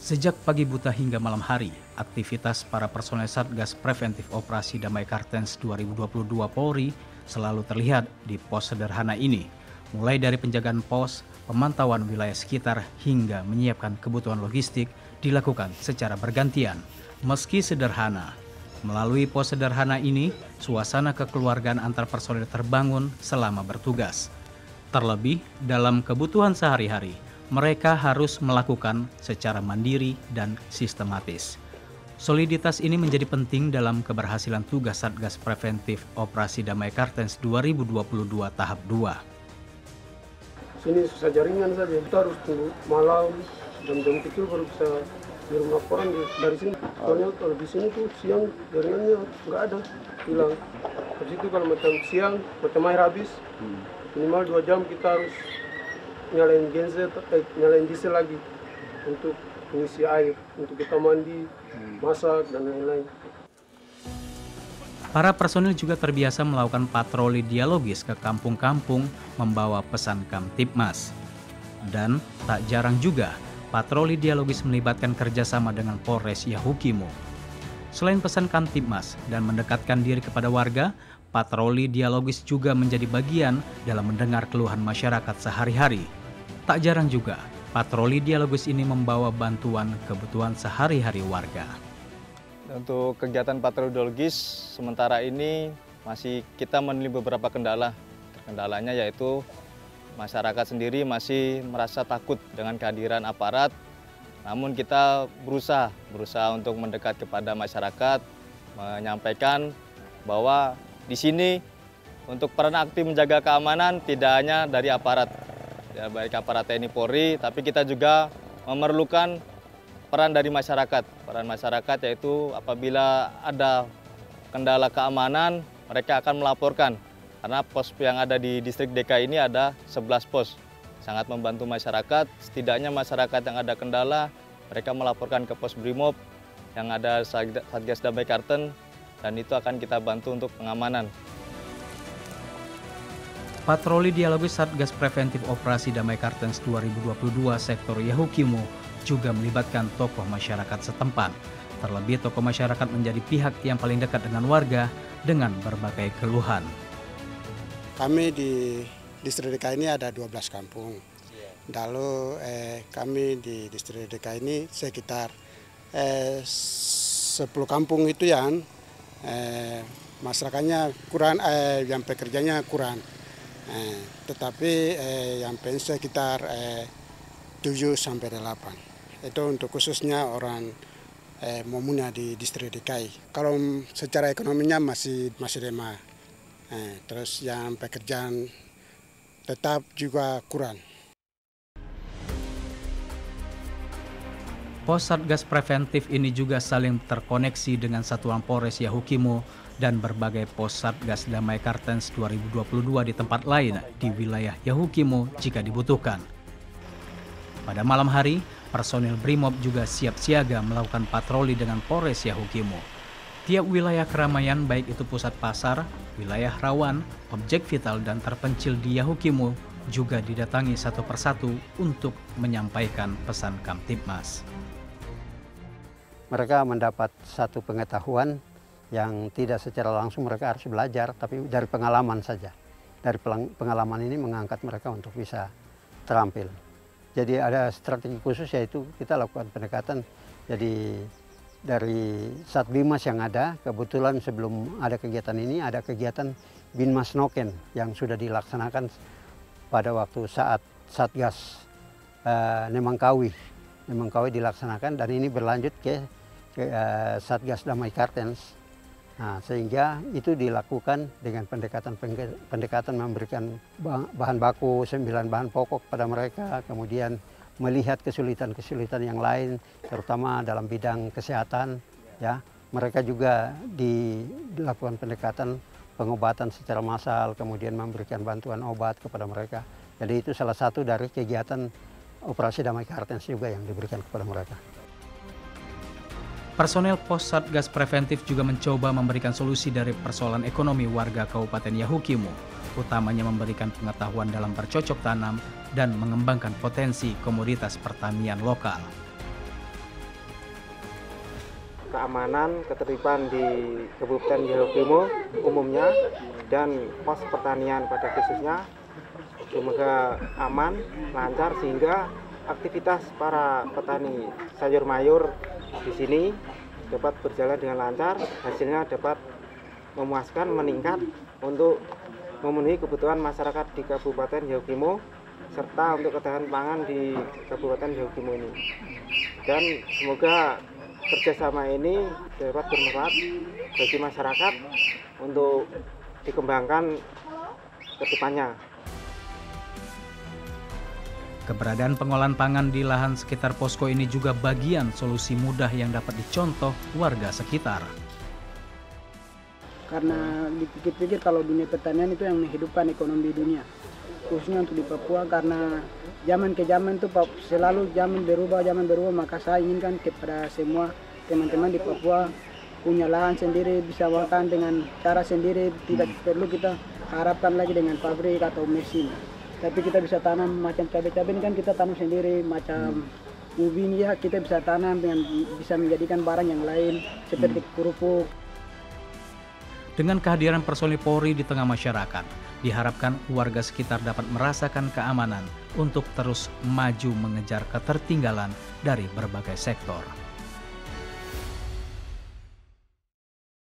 Sejak pagi buta hingga malam hari, aktivitas para personel Satgas Preventif Operasi Damai Kartens 2022 Polri selalu terlihat di pos sederhana ini, mulai dari penjagaan pos, pemantauan wilayah sekitar, hingga menyiapkan kebutuhan logistik dilakukan secara bergantian. Meski sederhana, melalui pos sederhana ini, suasana kekeluargaan antar personel terbangun selama bertugas. Terlebih, dalam kebutuhan sehari-hari, mereka harus melakukan secara mandiri dan sistematis. Soliditas ini menjadi penting dalam keberhasilan tugas Satgas Preventif Operasi Damai Kartens 2022 tahap 2. Sini susah jaringan saja, kita harus tunggu malam, jam-jam kecil baru bisa kirim laporan dari sini. Soalnya kalau di sini tuh siang jaringannya nggak ada, hilang. Habis itu kalau macam siang, macam air habis, minimal 2 jam kita harus nyalain genset, nyalain diesel lagi untuk mengisi air, untuk kita mandi, masak, dan lain-lain. Para personil juga terbiasa melakukan patroli dialogis ke kampung-kampung membawa pesan Kamtibmas. Dan tak jarang juga patroli dialogis melibatkan kerjasama dengan Polres Yahukimo. Selain pesan Kamtibmas dan mendekatkan diri kepada warga, patroli dialogis juga menjadi bagian dalam mendengar keluhan masyarakat sehari-hari. Tak jarang juga, patroli dialogis ini membawa bantuan kebutuhan sehari-hari warga. Untuk kegiatan patroli dialogis, sementara ini masih kita menemui beberapa kendala. Kendalanya yaitu masyarakat sendiri masih merasa takut dengan kehadiran aparat. Namun kita berusaha untuk mendekat kepada masyarakat, menyampaikan bahwa di sini untuk peran aktif menjaga keamanan tidak hanya dari aparat, ya, baik aparat TNI Polri, tapi kita juga memerlukan peran dari masyarakat. Peran masyarakat yaitu apabila ada kendala keamanan, mereka akan melaporkan. Karena pos yang ada di distrik DKI ini ada 11 pos. Sangat membantu masyarakat, setidaknya masyarakat yang ada kendala, mereka melaporkan ke pos Brimob yang ada Satgas Damai Kartens, dan itu akan kita bantu untuk pengamanan. Patroli dialogis Satgas Preventif Operasi Damai Kartens 2022 Sektor Yahukimo juga melibatkan tokoh masyarakat setempat. Terlebih tokoh masyarakat menjadi pihak yang paling dekat dengan warga dengan berbagai keluhan. Kami di distrik DKI ini ada 12 kampung. Lalu kami di distrik DKI ini sekitar 10 kampung itu yang masyarakatnya kurang, yang pekerjanya kurang. Tetapi yang pensiun sekitar 7-8. Itu untuk khususnya orang Momuna di distrik DKI. Kalau secara ekonominya masih lemah. Terus yang pekerjaan tetap juga kurang. Pos Satgas Preventif ini juga saling terkoneksi dengan Satuan Polres Yahukimo dan berbagai pos Satgas Damai Kartens 2022 di tempat lain di wilayah Yahukimo jika dibutuhkan. Pada malam hari, personil Brimob juga siap siaga melakukan patroli dengan Polres Yahukimo. Tiap wilayah keramaian baik itu pusat pasar, wilayah rawan, objek vital dan terpencil di Yahukimo juga didatangi satu persatu untuk menyampaikan pesan Kamtibmas. Mereka mendapat satu pengetahuan yang tidak secara langsung mereka harus belajar, tapi dari pengalaman saja. Dari pengalaman ini mengangkat mereka untuk bisa terampil. Jadi ada strategi khusus yaitu kita lakukan pendekatan. Jadi dari Satbimas yang ada, kebetulan sebelum ada kegiatan ini ada kegiatan Binmas Noken yang sudah dilaksanakan pada waktu saat Satgas Nemangkawi dilaksanakan, dan ini berlanjut ke Satgas Damai Kartens. Nah, sehingga itu dilakukan dengan pendekatan memberikan bahan baku, 9 bahan pokok pada mereka, kemudian melihat kesulitan-kesulitan yang lain, terutama dalam bidang kesehatan. Ya, mereka juga dilakukan pendekatan pengobatan secara massal, kemudian memberikan bantuan obat kepada mereka. Jadi itu salah satu dari kegiatan Operasi Damai Kartens juga yang diberikan kepada mereka. Personel pos Satgas Preventif juga mencoba memberikan solusi dari persoalan ekonomi warga Kabupaten Yahukimo, utamanya memberikan pengetahuan dalam bercocok tanam dan mengembangkan potensi komoditas pertanian lokal. keamanan, ketertiban di Kabupaten Yahukimo umumnya dan pos pertanian pada khususnya semoga aman, lancar sehingga aktivitas para petani sayur mayur di sini dapat berjalan dengan lancar, hasilnya dapat memuaskan, meningkat untuk memenuhi kebutuhan masyarakat di Kabupaten Yahukimo serta untuk ketahanan pangan di Kabupaten Yahukimo ini. Dan semoga kerjasama ini dapat bermanfaat bagi masyarakat untuk dikembangkan ke depannya. Keberadaan pengolahan pangan di lahan sekitar posko ini juga bagian solusi mudah yang dapat dicontoh warga sekitar. Karena dipikir-pikir kalau dunia pertanian itu yang menghidupkan ekonomi dunia, khususnya untuk di Papua, karena zaman ke zaman itu selalu zaman berubah, maka saya inginkan kepada semua teman-teman di Papua punya lahan sendiri, bisa makan dengan cara sendiri, tidak perlu kita harapkan lagi dengan pabrik atau mesin. Tapi kita bisa tanam macam cabai-cabai ini kan kita tanam sendiri, macam ubi ini ya kita bisa tanam dengan bisa menjadikan barang yang lain seperti kerupuk. Dengan kehadiran personil Polri di tengah masyarakat, diharapkan warga sekitar dapat merasakan keamanan untuk terus maju mengejar ketertinggalan dari berbagai sektor.